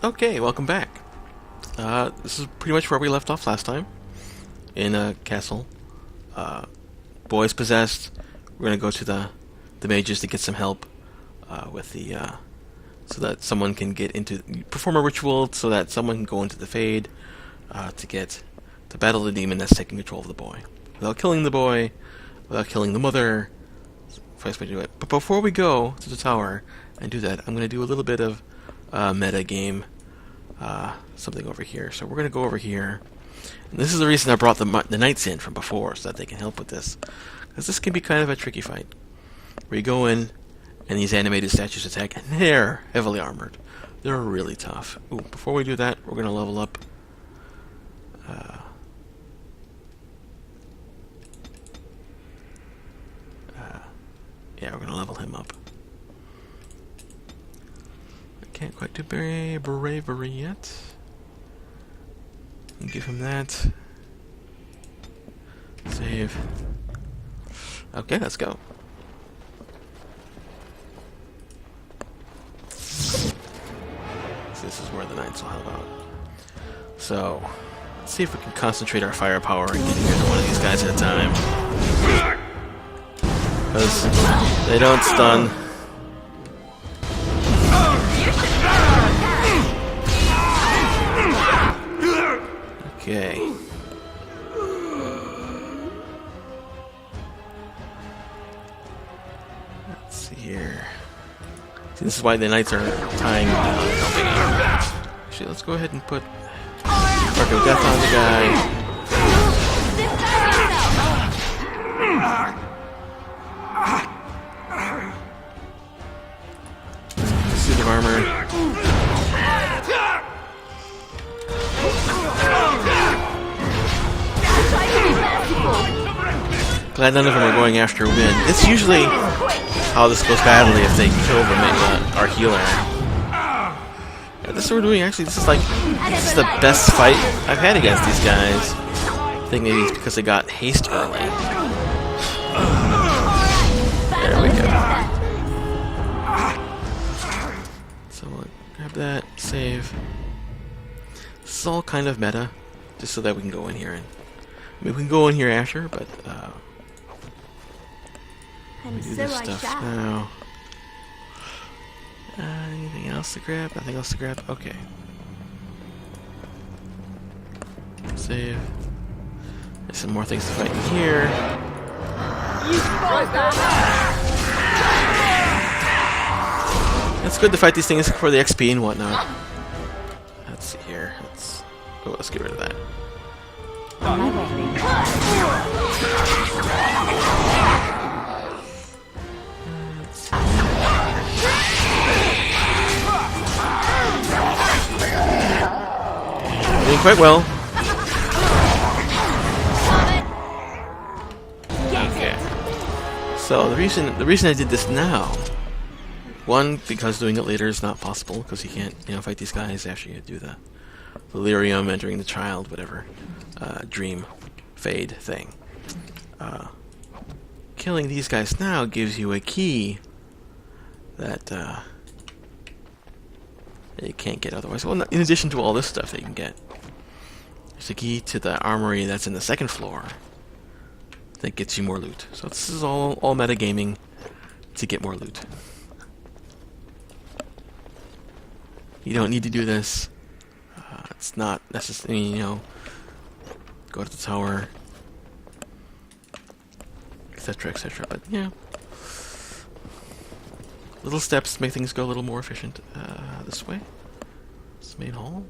Okay, welcome back. This is pretty much where we left off last time. In a castle. Boy's possessed. We're gonna go to the mages to get some help with the so that someone can get into perform a ritual so that someone can go into the Fade to battle the demon that's taking control of the boy. Without killing the boy, without killing the mother. First way to do it. But before we go to the tower and do that, I'm gonna do a little bit of meta game. Something over here. So we're going to go over here. And this is the reason I brought the knights in from before, so that they can help with this. Because this can be kind of a tricky fight. Where you go in, and these animated statues attack, and they're heavily armored. They're really tough. Ooh, before we do that, we're going to level up. Yeah, we're going to level him up. Can't quite do bravery yet. Give him that. Save. Okay, let's go. So this is where the knights will help out. So, let's see if we can concentrate our firepower and get rid of one of these guys at a time. Because they don't stun. Okay. Let's see here. See, this is why the knights are tying helping out. Actually, let's go ahead and put Mark of Death on the guy. Suit of armor. Glad none of them are going after Win. It's usually how this goes badly if they kill our healer. Yeah, this is what we're doing. Actually, this is the best fight I've had against these guys. I think maybe it's because they got haste early. There we go. So we'll grab that, save. This is all kind of meta, just so that we can go in here and. I mean, we can go in here after, but we do this stuff now. Anything else to grab? Nothing else to grab? Okay. Save. There's some more things to fight in here. It's good to fight these things for the XP and whatnot. Let's see here. Let's get rid of that. Doing quite well. Okay. So the reason I did this now, one, because doing it later is not possible because you can't fight these guys after you do the delirium, entering the child, whatever. Dream, fade thing. Killing these guys now gives you a key that you can't get otherwise. Well, in addition to all this stuff that you can get, there's a key to the armory that's in the second floor that gets you more loot. So this is all metagaming to get more loot. You don't need to do this. It's not necessarily, go to the tower, etc., etc. But yeah, little steps make things go a little more efficient. This way, this main hall.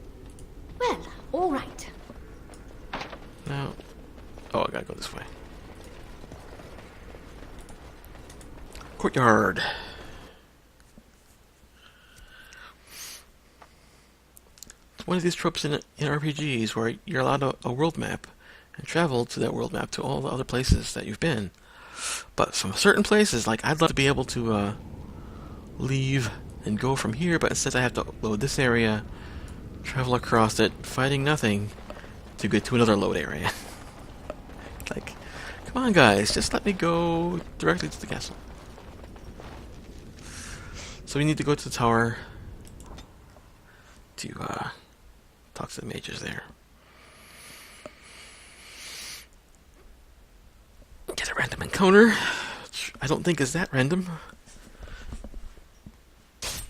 Well, all right. Now, oh, I gotta go this way. Courtyard. One of these tropes in RPGs where you're allowed a world map and travel to that world map to all the other places that you've been. But from certain places, like I'd love to be able to leave and go from here, but instead I have to load this area, travel across it, fighting nothing, to get to another load area. Like, come on guys, just let me go directly to the castle. So we need to go to the tower to talk to the mages there. Get a random encounter, which I don't think is that random. If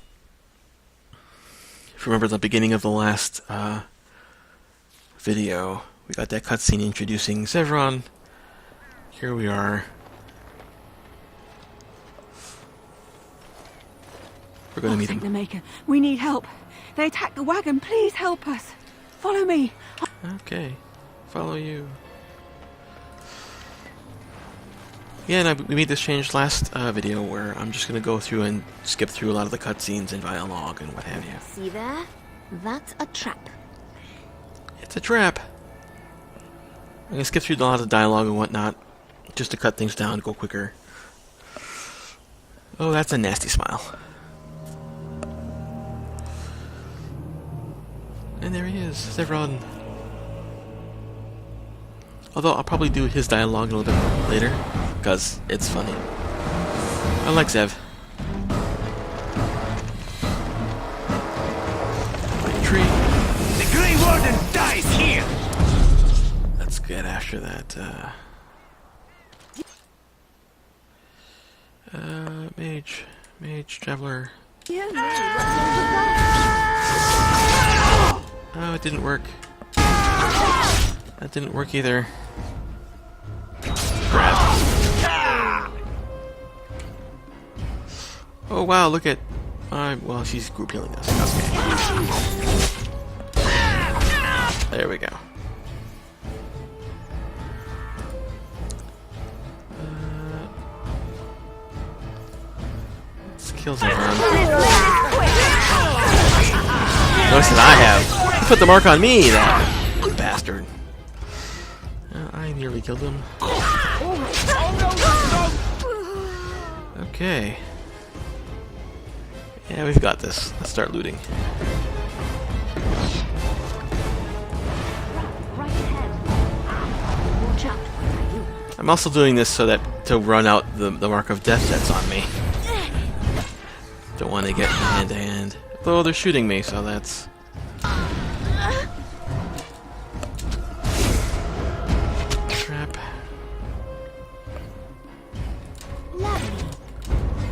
you remember the beginning of the last video, we got that cutscene introducing Zevran. Here we are. We're going to meet him. The Maker. We need help. They attacked the wagon. Please help us. Follow me. Okay, follow you. Yeah, and we made this change last video where I'm just going to go through and skip through a lot of the cutscenes and dialogue and what have you. See there? That's a trap. It's a trap. I'm going to skip through a lot of the dialogue and whatnot just to cut things down, go quicker. Oh, that's a nasty smile. And there he is, Zevran. Although I'll probably do his dialogue a little bit later, because it's funny. I like Zev. Like tree. The Grey Warden dies here! Let's get after that, Mage, Traveler. Oh, it didn't work. That didn't work either. Crap. Oh wow, look at... well, she's group healing us. Okay. There we go. Let's kill Zevran. Notice that I have put the mark on me, that bastard. I nearly killed him. Okay. Yeah, we've got this. Let's start looting. Right ahead. Watch out. Where are you? I'm also doing this so that to run out the mark of death that's on me. Don't want to get hand to hand. Though they're shooting me, so that's... Trap.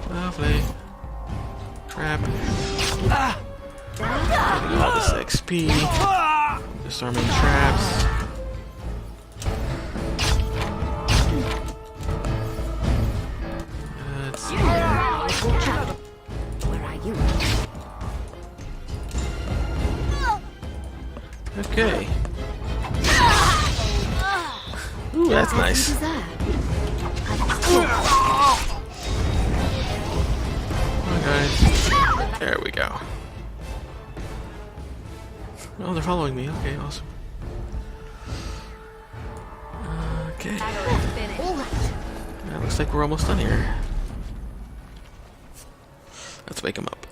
Lovely. Trap. All this XP. Disarming traps. Let's see here. Watch out. Where are you? Okay. Ooh, that's nice. Come on, guys. There we go. Oh, they're following me. Okay, awesome. Okay. Yeah, looks like we're almost done here. Let's wake him up.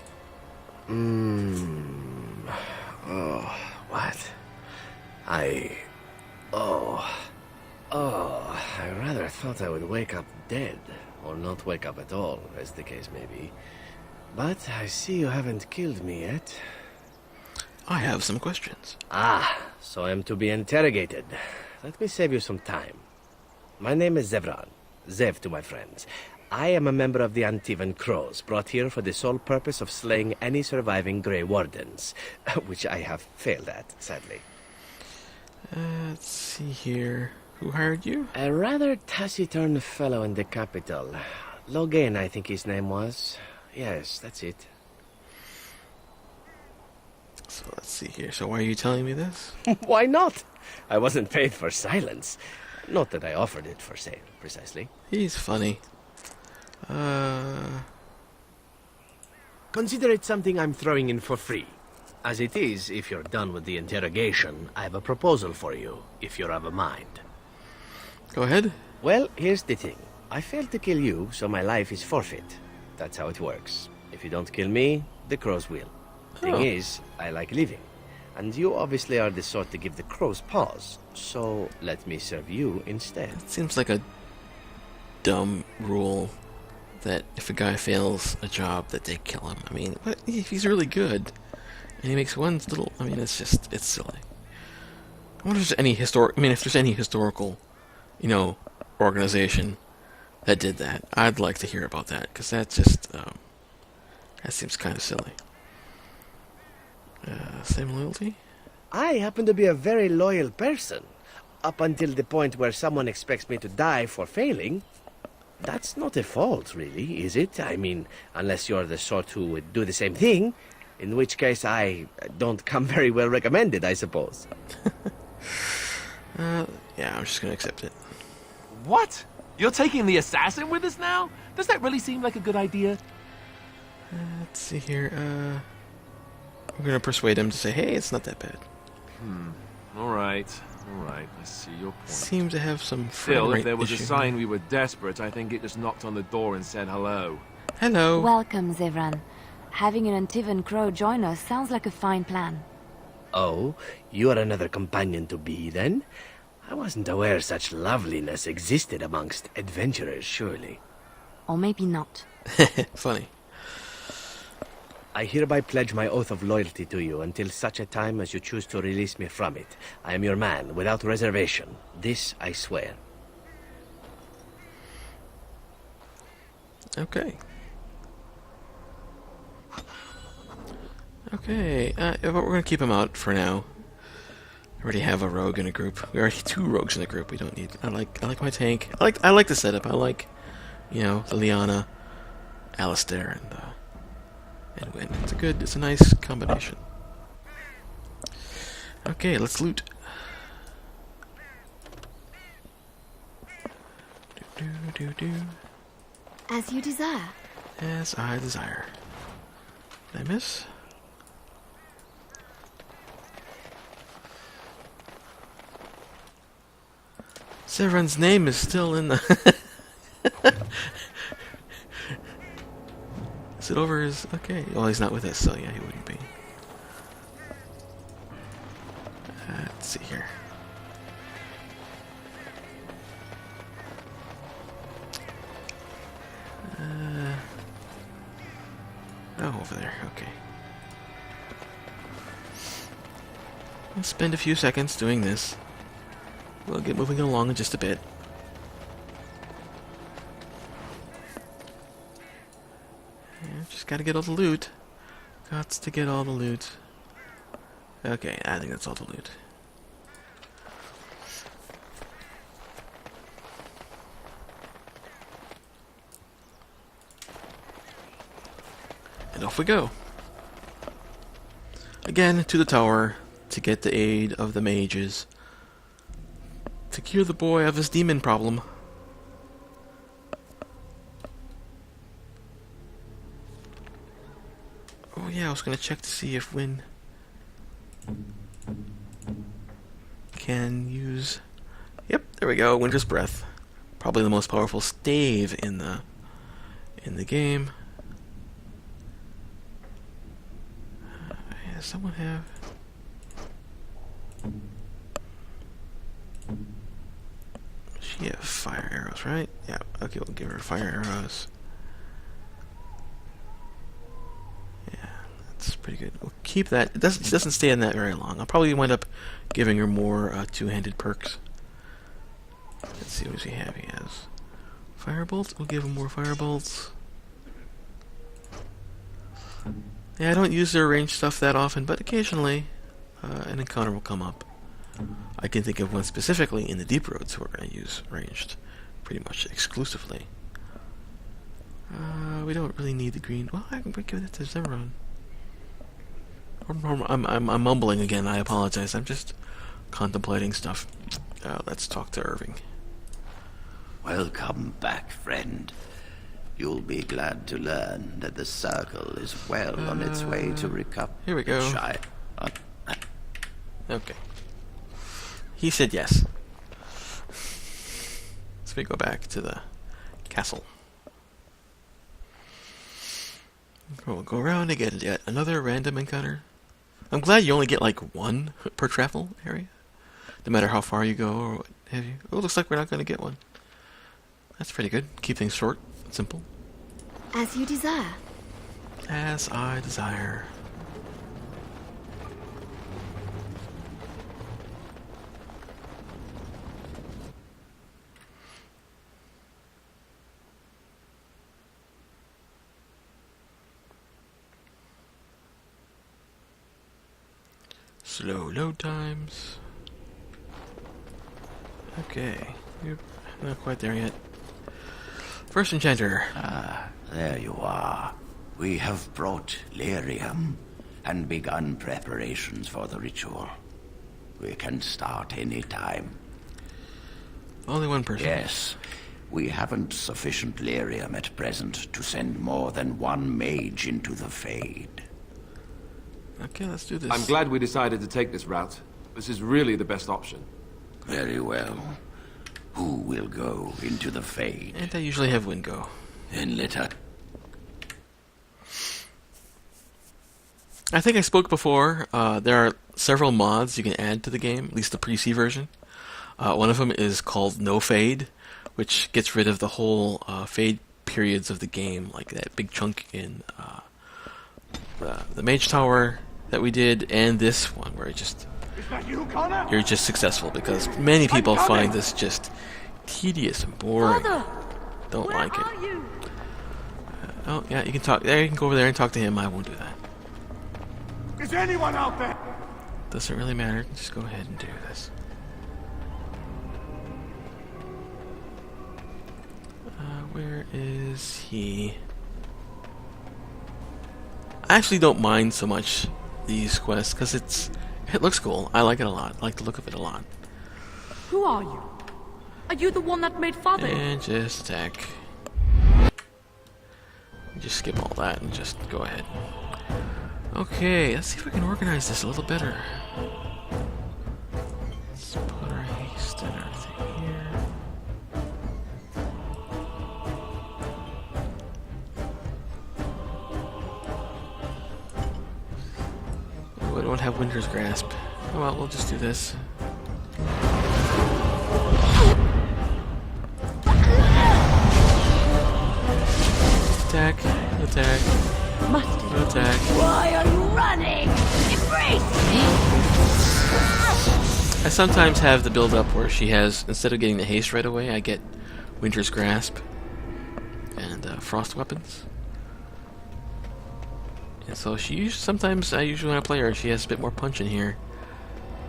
Oh, what? I rather thought I would wake up dead, or not wake up at all, as the case may be. But I see you haven't killed me yet. I have some questions. Ah, so I'm to be interrogated. Let me save you some time. My name is Zevran. Zev to my friends. I am a member of the Antivan Crows, brought here for the sole purpose of slaying any surviving Grey Wardens, which I have failed at, sadly. Let's see here. Who hired you? A rather taciturn fellow in the capital. Logan, I think his name was. Yes, that's it. So let's see here. So why are you telling me this? Why not? I wasn't paid for silence. Not that I offered it for sale, precisely. He's funny. Consider it something I'm throwing in for free. As it is, if you're done with the interrogation, I have a proposal for you, if you're of a mind. Go ahead. Well, here's the thing. I failed to kill you, so my life is forfeit. That's how it works. If you don't kill me, the crows will. Thing is, I like living. And you obviously are the sort to give the crows pause. So, let me serve you instead. It seems like a dumb rule that if a guy fails a job that they kill him. I mean, what if he's really good And he makes one little... I mean, it's just... It's silly. I wonder if there's any historic... I mean, if there's any historical, you know, organization that did that. I'd like to hear about that, because that just... that seems kind of silly. Same loyalty? I happen to be a very loyal person. Up until the point where someone expects me to die for failing. That's not a fault, really, is it? I mean, unless you're the sort who would do the same thing, in which case I don't come very well recommended, I suppose. Yeah, I'm just gonna accept it. What? You're taking the assassin with us now? Does that really seem like a good idea? Let's see here, we're gonna persuade him to say, hey, it's not that bad. Alright, I see your point. Seem to have some Still, frame if rate there was a issue. sign we were desperate, I think it just knocked on the door and said hello. Hello. Welcome, Zevran. Having an Antivan Crow join us sounds like a fine plan. Oh, you are another companion to be, then? I wasn't aware such loveliness existed amongst adventurers, surely. Or maybe not. Funny. I hereby pledge my oath of loyalty to you until such a time as you choose to release me from it. I am your man, without reservation. This I swear. Okay. Okay, but we're gonna keep him out for now. We already have a rogue in a group. We already have 2 rogues in a group. We don't need. I like my tank. I like the setup. I like, you know, the Liana, Alistair, and Wynn. It's a nice combination. Okay, let's loot. Do. As you desire. As I desire. Did I miss? Severin's name is still in the... Is it over his... Okay. Well, he's not with us, so yeah, he wouldn't be. Let's see here. Oh, over there. Okay. Let's spend a few seconds doing this. We'll get moving along in just a bit. Yeah, just gotta get all the loot. Gots to get all the loot. Okay, I think that's all the loot. And off we go. Again, to the tower to get the aid of the mages. To cure the boy of his demon problem. Oh yeah, I was gonna check to see if Wynn can use... Yep, there we go, Winter's Breath. Probably the most powerful stave in the game. Does someone have... She have fire arrows, right? Yeah, okay, we'll give her fire arrows. Yeah, that's pretty good. We'll keep that. It doesn't stay in that very long. I'll probably wind up giving her more two-handed perks. Let's see what does he have. He has firebolt. We'll give him more firebolts. Yeah, I don't use their ranged stuff that often, but occasionally an encounter will come up. I can think of one specifically in the Deep Roads who we're going to use ranged pretty much exclusively. We don't really need the green. Well, I can give it to Zevran. I'm mumbling again. I apologize. I'm just contemplating stuff. Let's talk to Irving. Welcome back, friend. You'll be glad to learn that the circle is well on its way to recover. Here we go. Shy. Okay. He said yes. So we go back to the castle. We'll go around and get yet another random encounter. I'm glad you only get like one per travel area. No matter how far you go or what have you. Oh, looks like we're not going to get one. That's pretty good. Keep things short and simple. As you desire. As I desire. Slow load times. Okay. Yep. Not quite there yet. First enchanter. There you are. We have brought lyrium and begun preparations for the ritual. We can start any time. Only one person. Yes. We haven't sufficient lyrium at present to send more than one mage into the Fade. Okay, let's do this. I'm glad we decided to take this route. This is really the best option. Very well. Who will go into the Fade? And I usually have Wingo. Then let us... I think I spoke before. There are several mods you can add to the game, at least the pre-C version. One of them is called No Fade, which gets rid of the whole fade periods of the game, like that big chunk in the Mage Tower that we did, and this one where you're just successful, because many people find this just tedious and boring. Don't like it. Oh yeah, you can talk there. You can go over there and talk to him. I won't do that. Is anyone out there? Doesn't really matter. Just go ahead and do this. Where is he? I actually don't mind so much these quests because it looks cool. I like it a lot. I like the look of it a lot. Who are you? Are you the one that made Father? And just attack. Just skip all that and just go ahead. Okay, let's see if we can organize this a little better. Let's put our haste and everything here. Oh, I don't have Winter's Grasp. Oh well, we'll just do this. Attack, attack, attack. Why are you running? Embrace me! I sometimes have the build up where she has, instead of getting the haste right away, I get Winter's Grasp and frost weapons. And so sometimes I usually when I play her, she has a bit more punch in here.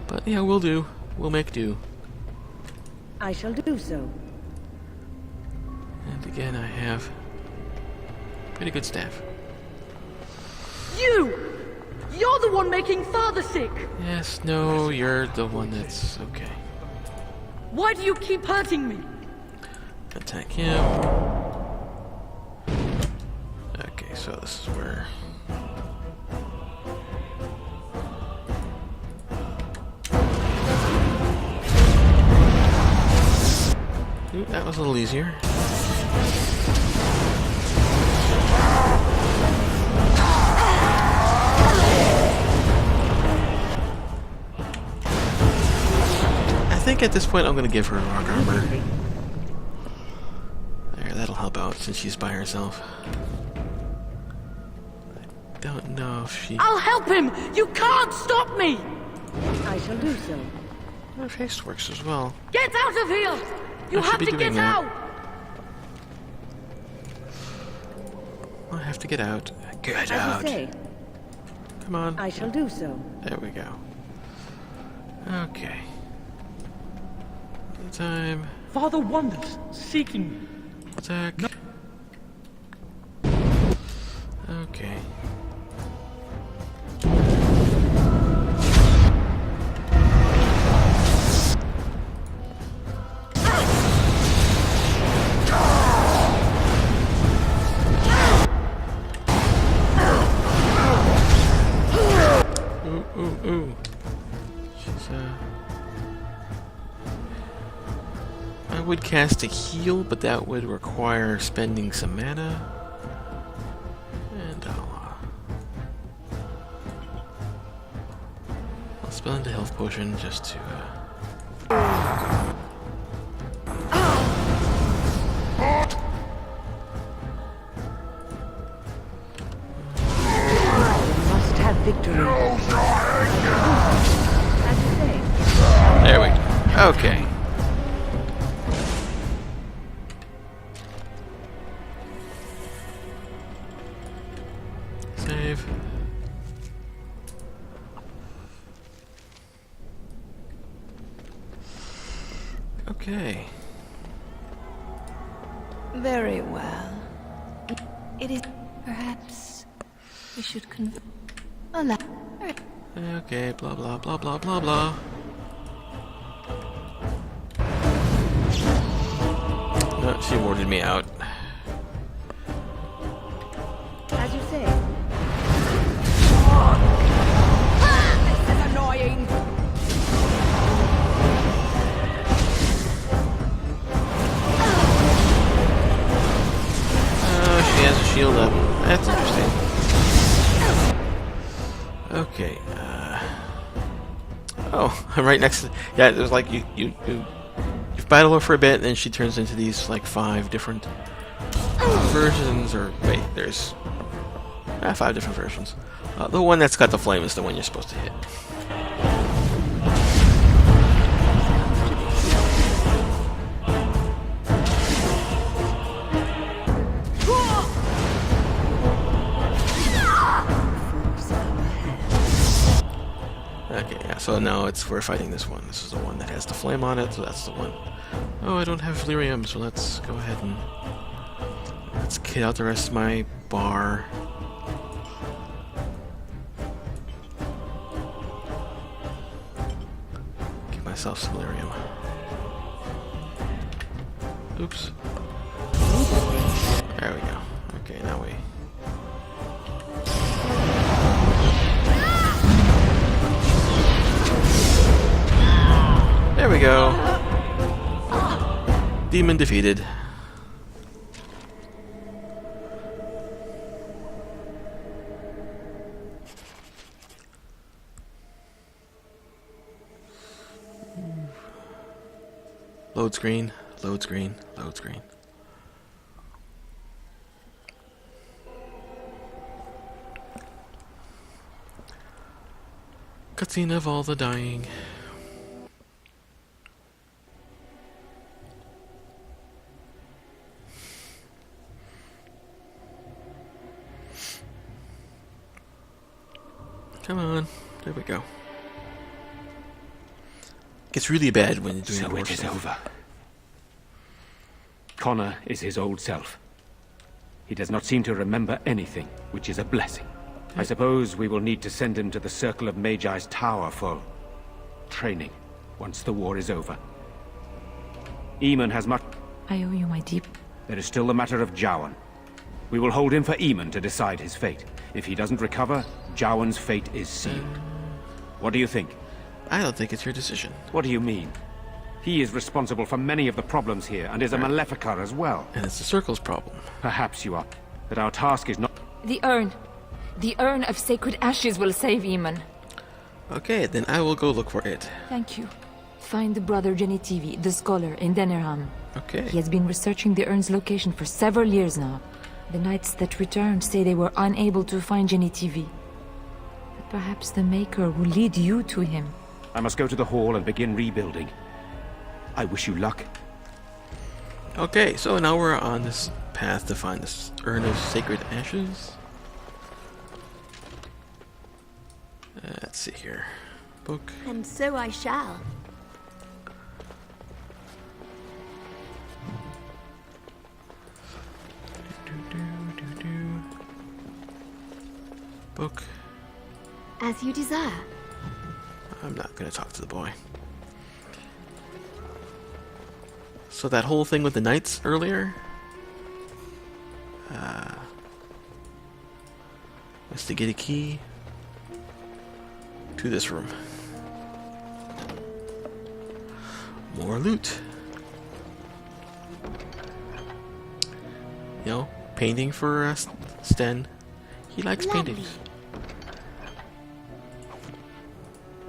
But yeah, we'll do. We'll make do. I shall do so. And again, I have pretty good staff. You're the one making Father sick! Yes, no, you're the one that's okay. Why do you keep hurting me? Attack him. Okay, so this is where... Ooh, that was a little easier. I think at this point I'm going to give her rock armor. There, that'll help out since she's by herself. I don't know if she... I'll help him! You can't stop me! I shall do so. Her haste works as well. Get out of here! You I should have be to doing get that. out! I have to get out. Get As you out. say, Come on. I shall do so. There we go. Okay. Time. Father wanders, seeking me. Attack. Okay. Ooh. She's, I would cast a heal, but that would require spending some mana. And I'll spend a health potion just to... Must have victory. As you say. There we go. Okay. Save. Okay. Very well. It is perhaps we should Okay, blah blah blah blah blah blah. No, she warded me out. as you say. This is annoying. Oh, she has a shield up. That's interesting. Okay. Oh, I'm right next to. Yeah, there's like you battle her for a bit, and then she turns into these like 5 different versions. Or wait, there's 5 different versions. The one that's got the flame is the one you're supposed to hit. Okay, yeah, so now we're fighting this one. This is the one that has the flame on it, so that's the one. Oh, I don't have lyrium, so let's go ahead and let's kit out the rest of my bar. Give myself some lyrium. Oops. There we go. Okay, now we... There we go. Demon defeated. Load screen, load screen, load screen. Cutscene of all the dying. Come on, there we go. Gets really bad when you're doing So it is over. Connor is his old self. He does not seem to remember anything, which is a blessing. I suppose we will need to send him to the Circle of Magi's tower for training, once the war is over. Eamon has much... I owe you my deep... There is still the matter of Jowan. We will hold him for Eamon to decide his fate. If he doesn't recover, Jowan's fate is sealed. What do you think? I don't think it's your decision. What do you mean? He is responsible for many of the problems here, and is a Maleficar as well. And it's the Circle's problem. Perhaps you are. But our task is not... The urn. The urn of sacred ashes will save Eamon. Okay, then I will go look for it. Thank you. Find Brother Genitivi, the scholar, in Denerham. Okay. He has been researching the urn's location for several years now. The knights that returned say they were unable to find Genitivi. But perhaps the Maker will lead you to him. I must go to the hall and begin rebuilding. I wish you luck. Okay, so now we're on this path to find this urn of sacred ashes. Let's see here. Book. And so I shall. Book. As you desire. I'm not gonna talk to the boy. So that whole thing with the knights earlier? Was to get a key to this room. More loot. You know, painting for Sten. He likes Lovely. paintings.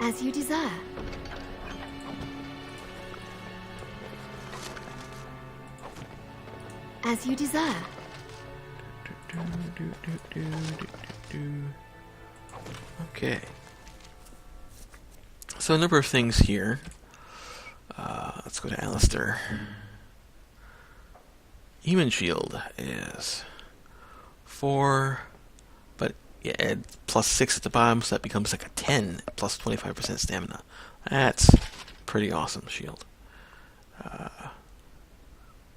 As you desire. As you desire. Okay. So a number of things here. Let's go to Alistair. Human shield is 4, but yeah, add +6 at the bottom, so that becomes like a 10 plus 25% stamina. That's pretty awesome shield.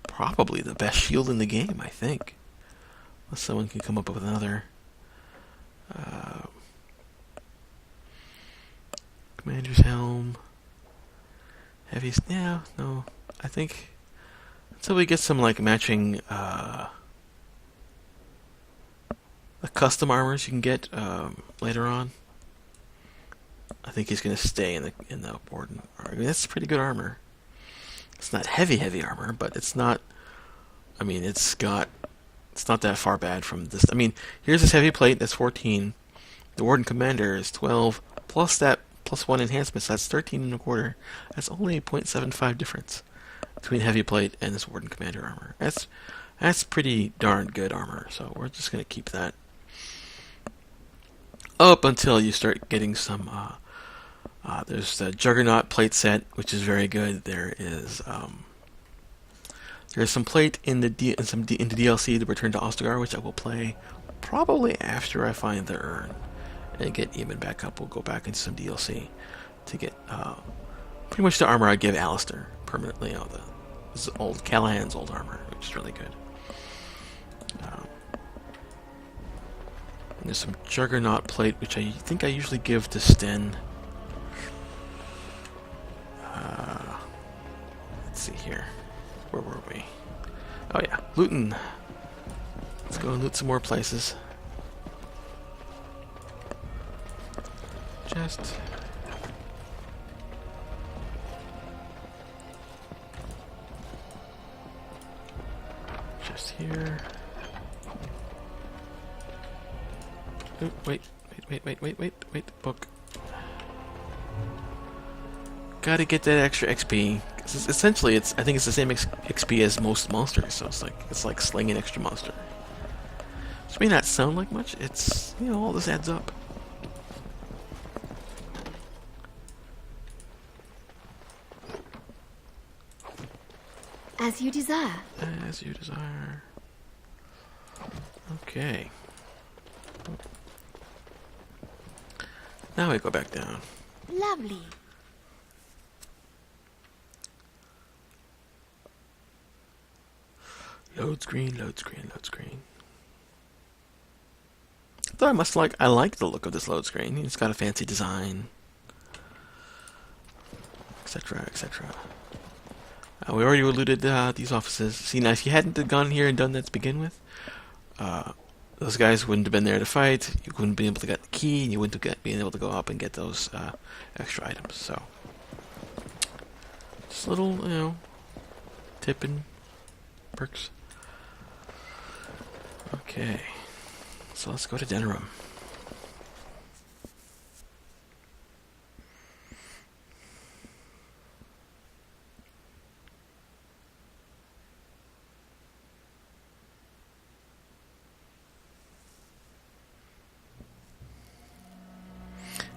Probably the best shield in the game, I think. Unless someone can come up with another. Commander's helm. Heavy. Yeah, no. I think until we get some like matching the custom armors you can get later on. I think he's gonna stay in the Warden. I mean, that's pretty good armor. It's not heavy armor, but it's not. I mean, it's not that far bad from this. I mean, here's this heavy plate. That's 14. The Warden Commander is 12 plus that +1 enhancement. So that's 13 and a quarter. That's only a 0.75 difference between heavy plate and this Warden Commander armor. That's pretty darn good armor. So we're just gonna keep that up until you start getting some. There's the Juggernaut plate set, which is very good. There's some plate in the DLC to Return to Ostagar, which I will play probably after I find the urn and get Eamon back up. We'll go back into some DLC to get pretty much the armor I give Alistair permanently. This is old Callahan's old armor, which is really good. And there's some Juggernaut plate, which I think I usually give to Sten. Let's see here. Where were we? Oh yeah, looting. Let's go and loot some more places. Just here. Oh, wait, book. Gotta get that extra XP. Essentially, I think it's the same XP as most monsters, so it's like slinging extra monster. Which may not sound like much. It's, all this adds up. As you desire. As you desire. Okay. Now we go back down. Lovely. Load screen. Though I like the look of this load screen. It's got a fancy design, etc., etc. We already eluded these offices. See, now if you hadn't gone here and done that to begin with, those guys wouldn't have been there to fight. You wouldn't be able to get the key, and you wouldn't have been able to go up and get those extra items. So, just a little, tip and perks. Okay, so let's go to Denerim.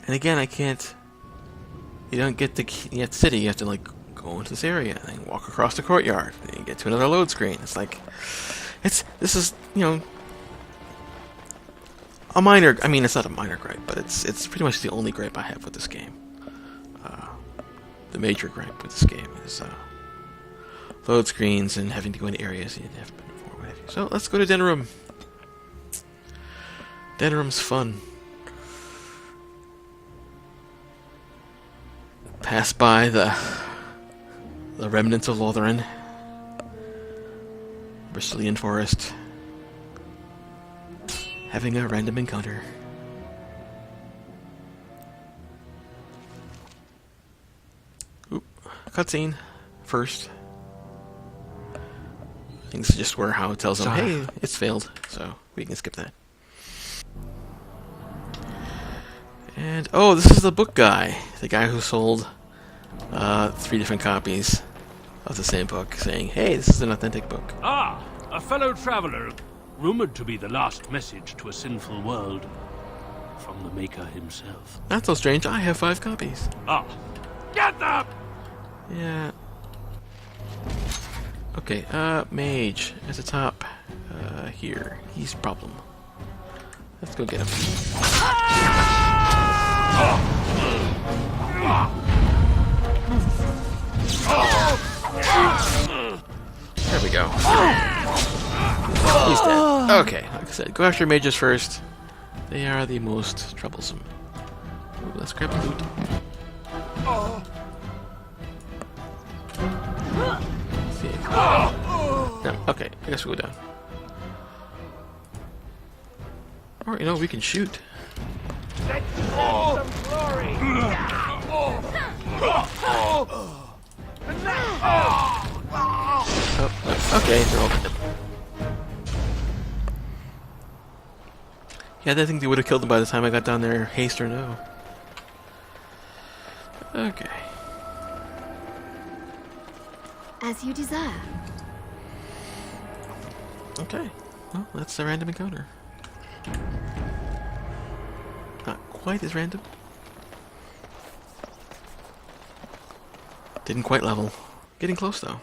And again, I can't. You don't get the key at the city. You have to go into this area and walk across the courtyard, and you get to another load screen. It's like, this is a minor. I mean, it's not a minor gripe, but it's pretty much the only gripe I have with this game. The major gripe with this game is load screens and having to go into areas you haven't been before. What have you. So let's go to Denerim. Denerim's fun. Pass by the remnants of Lotharan, Bristolian Forest, having a random encounter. Oop, cutscene first. I think this is just where How tells them, hey, it's failed, so we can skip that. And, oh, this is the book guy. The guy who sold 3 different copies of the same book, saying, hey, this is an authentic book. Ah, a fellow traveler, rumored to be the last message to a sinful world from the Maker himself. Not so strange, I have 5 copies. Ah, get them! Yeah. Okay, mage at the top here. He's a problem. Let's go get him. Okay, like I said, go after mages first. They are the most troublesome. Ooh, let's grab the loot. Let's see. No, okay, I guess we'll go down. Or, you know, we can shoot. Some glory. Oh, okay, they're all dead. Yeah, I think they would have killed them by the time I got down there, haste or no. Okay. As you desire. Okay. Well, that's a random encounter. Not quite as random. Didn't quite level. Getting close though.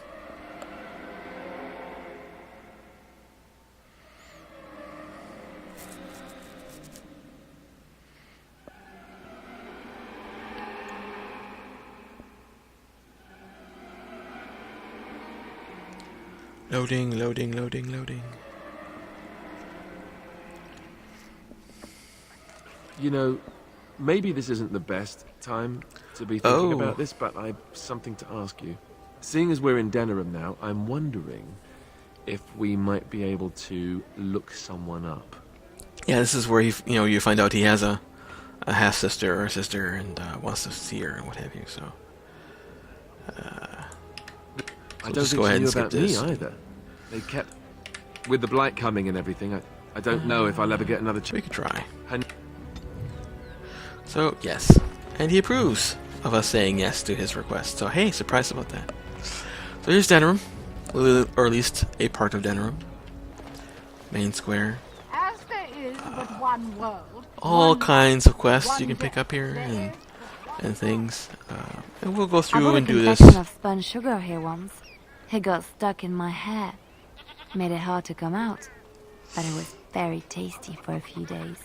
Loading, loading, loading, loading. You know, maybe this isn't the best time to be thinking about this, but I've something to ask you. Seeing as we're in Denerim now, I'm wondering if we might be able to look someone up. Yeah, this is where you find out he has a half sister or a sister and wants to see her and what have you. So, I don't think she knew about me either. They kept with the blight coming and everything. I don't know if I'll ever get another chance. We could try. So yes, and he approves of us saying yes to his request. So hey, surprised about that. So here's Denerim, or at least a part of Denerim. Main square. As there is but one world. All kinds of quests you can pick up here and things. And we'll go through and do this. I bought a confection of spun sugar here once. It got stuck in my hair. Made it hard to come out. But it was very tasty for a few days.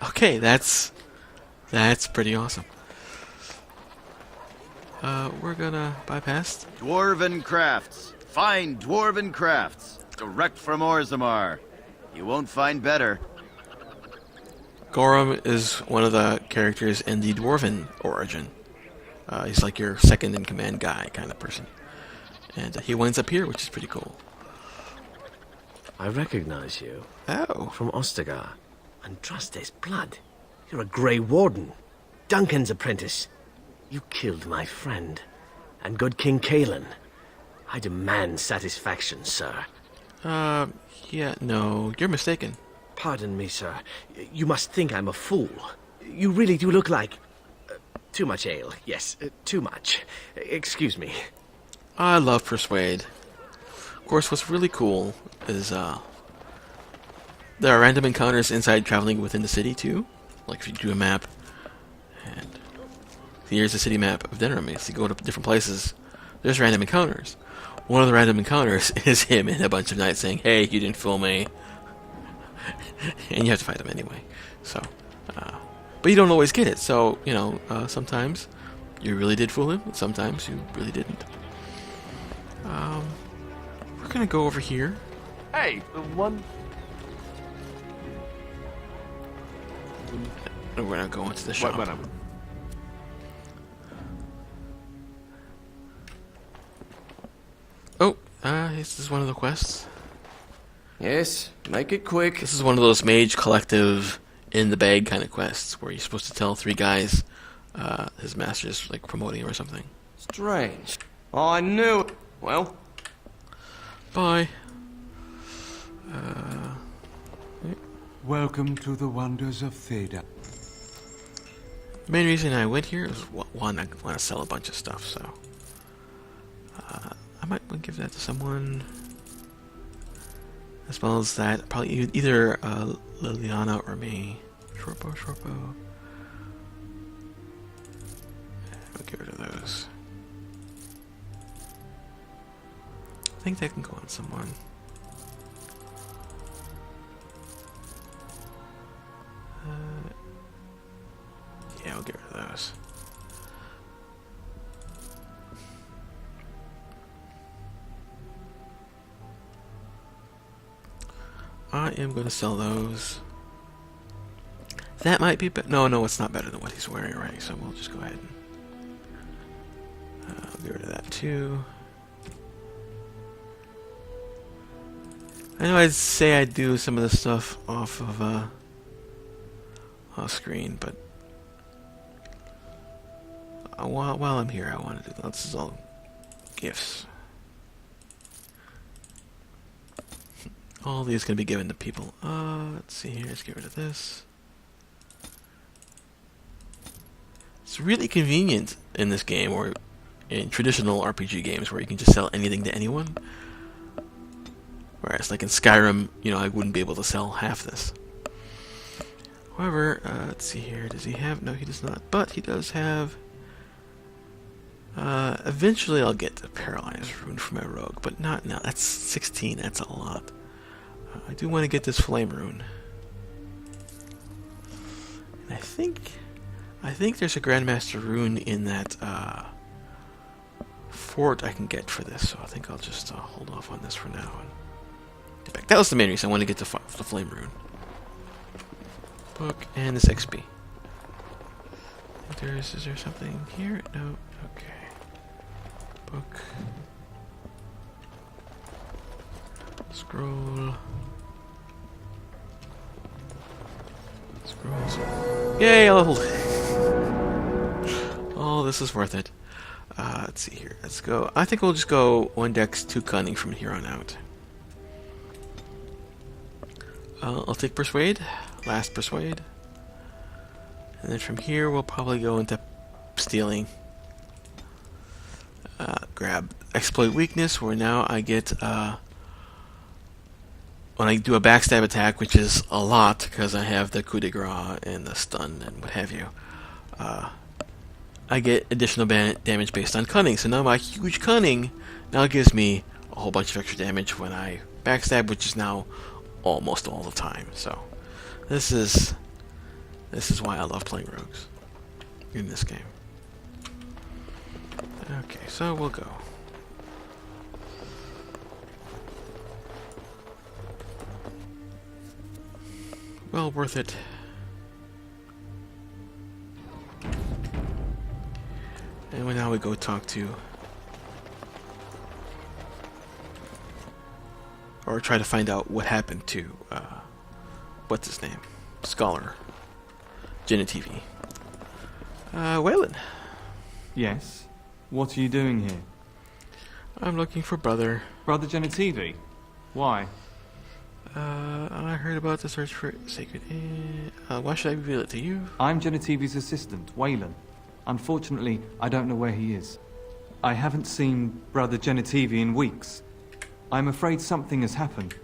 Okay, that's pretty awesome. We're gonna bypass. Dwarven crafts. Fine dwarven crafts. Direct from Orzammar. You won't find better. Gorham is one of the characters in the Dwarven origin. He's like your second in command guy kind of person. And he winds up here, which is pretty cool. I recognize you. Oh. From Ostagar. Andraste's blood. You're a Grey Warden. Duncan's apprentice. You killed my friend. And good King Kalen. I demand satisfaction, sir. Yeah, no, you're mistaken. Pardon me, sir. You must think I'm a fool. You really do look like... too much ale. Yes, too much. Excuse me. I love Persuade. Of course, what's really cool is, there are random encounters inside traveling within the city, too. Like if you do a map, and here's a city map of Denerim. If you go to different places, there's random encounters. One of the random encounters is him and a bunch of knights saying, hey, you didn't fool me. And you have to fight him anyway. So, but you don't always get it. So, you know, sometimes you really did fool him, and sometimes you really didn't. We're gonna go over here. Hey, one... And we're gonna go into the shop. Oh, this is one of the quests. Yes, make it quick. This is one of those mage collective in the bag kind of quests where you're supposed to tell 3 guys his master's like promoting him or something. Strange. Oh, I knew it. Well. Bye. Welcome to the wonders of Theda. The main reason I went here is one, I want to sell a bunch of stuff, so I might give that to someone. As well as that, probably either Liliana or me. Shortbow. I'll get rid of those. I think that can go on someone. Yeah, I'll get rid of those. I am going to sell those. That might be better. No, it's not better than what he's wearing already, so we'll just go ahead and get rid of that too. I know I'd say I'd do some of the stuff off of off screen, but while I'm here, I want to do that. This is all gifts. All these can be given to people. Let's see here. Let's get rid of this. It's really convenient in this game, or in traditional RPG games, where you can just sell anything to anyone. Whereas, like in Skyrim, I wouldn't be able to sell half this. However, let's see here. Does he have? No, he does not. But he does have. Eventually, I'll get the Paralyzed Rune for my rogue, but not now. That's 16. That's a lot. I do want to get this Flame Rune. And I think there's a Grandmaster Rune in that fort I can get for this, so I think I'll just hold off on this for now. And get back. That was the main reason I wanted to get the Flame Rune. Book and this XP. Is there something here? No. Okay. Book. Scroll. Scrolls. Yay, I leveled. Oh, this is worth it. Let's see here. Let's go. I think we'll just go 1 dex, 2 cunning from here on out. I'll take Persuade. Last Persuade. And then from here, we'll probably go into stealing. Grab Exploit Weakness, where now I get, when I do a backstab attack, which is a lot, because I have the coup de grace and the stun and what have you, I get additional damage based on cunning. So now my huge cunning now gives me a whole bunch of extra damage when I backstab, which is now almost all the time. So this is why I love playing rogues in this game. Okay, so we'll go. Well worth it. And now we go talk to, or try to find out what happened to, what's his name? Scholar. Genitivi. Waylon. Yes? What are you doing here? I'm looking for Brother. Brother Genitivi? Why? I heard about the search for sacred. Why should I reveal it to you? I'm Genitivi's assistant, Waylon. Unfortunately, I don't know where he is. I haven't seen Brother Genitivi in weeks. I'm afraid something has happened.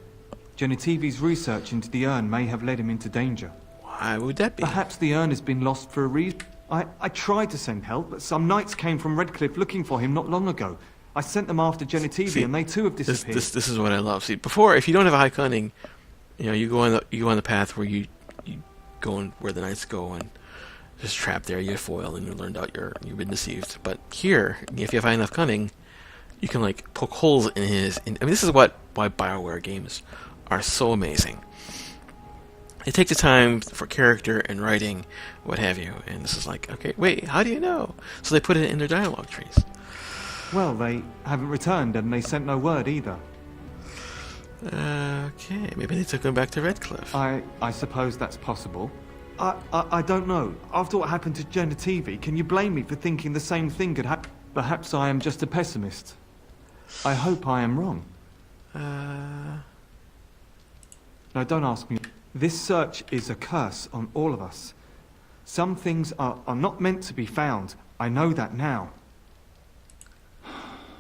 Genitivi's research into the urn may have led him into danger. Why would that be? Perhaps the urn has been lost for a reason. I tried to send help, but some knights came from Redcliffe looking for him not long ago. I sent them after Genitivi, and they too have disappeared. This is what I love. See, before, if you don't have a high cunning, you go on the path where you go in where the knights go and just trap there. You get foil, and you learned out you've been deceived. But here, if you have high enough cunning, you can like poke holes in his. I mean, this is why BioWare games are so amazing. They take the time for character and writing, what have you, and this is like, okay, wait, how do you know? So they put it in their dialogue trees. Well, they haven't returned, and they sent no word either. Okay, maybe they took him back to Redcliffe. I suppose that's possible. I don't know. After what happened to Genitivi, can you blame me for thinking the same thing could happen? Perhaps I am just a pessimist. I hope I am wrong. No, don't ask me. This search is a curse on all of us. Some things are not meant to be found. I know that now.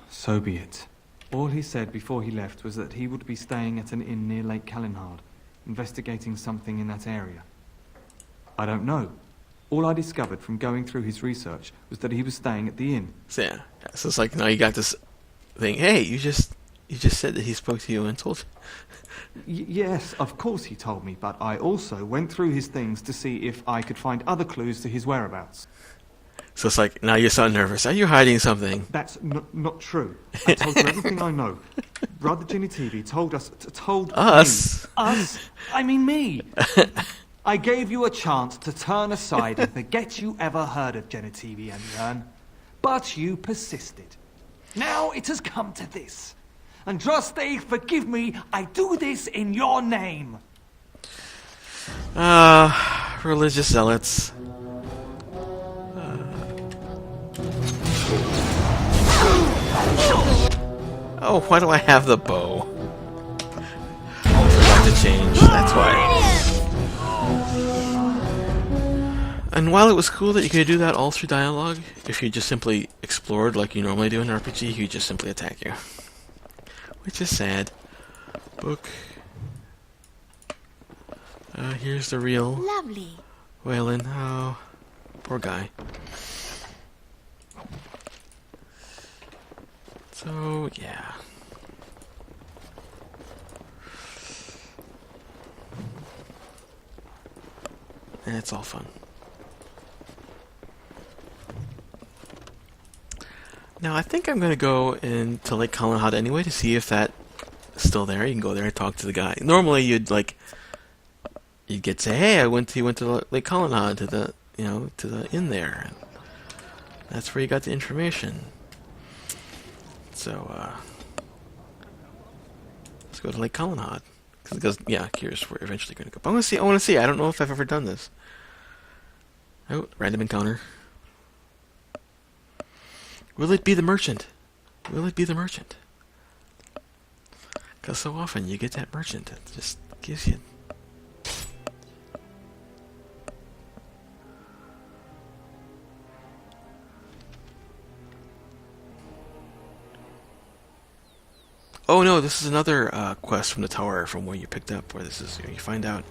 So be it. All he said before he left was that he would be staying at an inn near Lake Callinhard, investigating something in that area. I don't know. All I discovered from going through his research was that he was staying at the inn. So yeah, so it's like now you got this thing. Hey, you just said that he spoke to you and told you. Yes, of course he told me, but I also went through his things to see if I could find other clues to his whereabouts. So it's like, now you're so nervous. Are you hiding something? That's not true. I told you everything I know. Brother Genitivi told us, Us? Me. Us? I mean me. I gave you a chance to turn aside and forget you ever heard of Genitivi and Yern, but you persisted. Now it has come to this. Andraste, forgive me, I do this in your name. Religious zealots. Oh, why do I have the bow? I forgot to change, that's why. And while it was cool that you could do that all through dialogue, if you just simply explored like you normally do in an RPG, he would just simply attack you. Which is sad. Book. Here's the real Lovely. Waylon. Oh, poor guy. So, yeah. And it's all fun. Now, I think I'm going to go into Lake Collinhod anyway to see if that's still there. You can go there and talk to the guy. Normally, you'd get to say, hey, I went to Lake Collinhod, to the inn there. And that's where you got the information. So, let's go to Lake Collinhod. Because, yeah, here's where we're eventually going to go. But I want to see. I don't know if I've ever done this. Oh, random encounter. Will it be the merchant? Will it be the merchant? Because so often you get that merchant that just gives you... Oh no, this is another quest from the tower from where you picked up, where this is, you find out...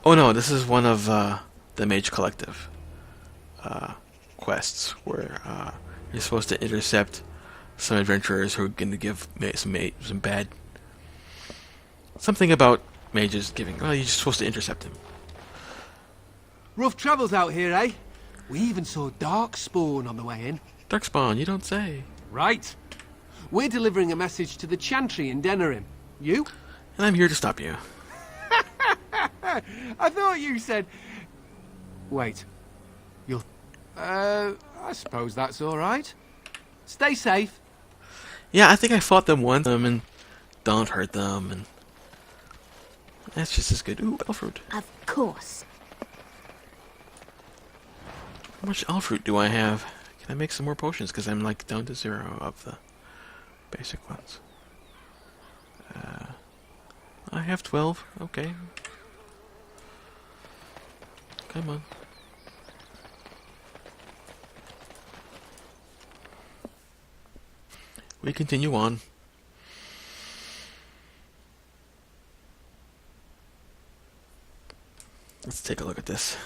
Oh no, this is one of the Mage Collective quests, where you're supposed to intercept some adventurers who are going to give some bad... Something about mages giving... Well, you're just supposed to intercept them. Rough travels out here, eh? We even saw Darkspawn on the way in. Darkspawn, you don't say. Right. We're delivering a message to the Chantry in Denerim. You? And I'm here to stop you. I thought you said... Wait. You'll... I suppose that's alright. Stay safe. Yeah, I think I fought them once, and don't hurt them, and... That's just as good. Ooh, elfruit. Of course. How much elfruit do I have? Can I make some more potions? Because I'm, like, down to 0 of the basic ones. I have 12. Okay. Come on. We continue on. Let's take a look at this.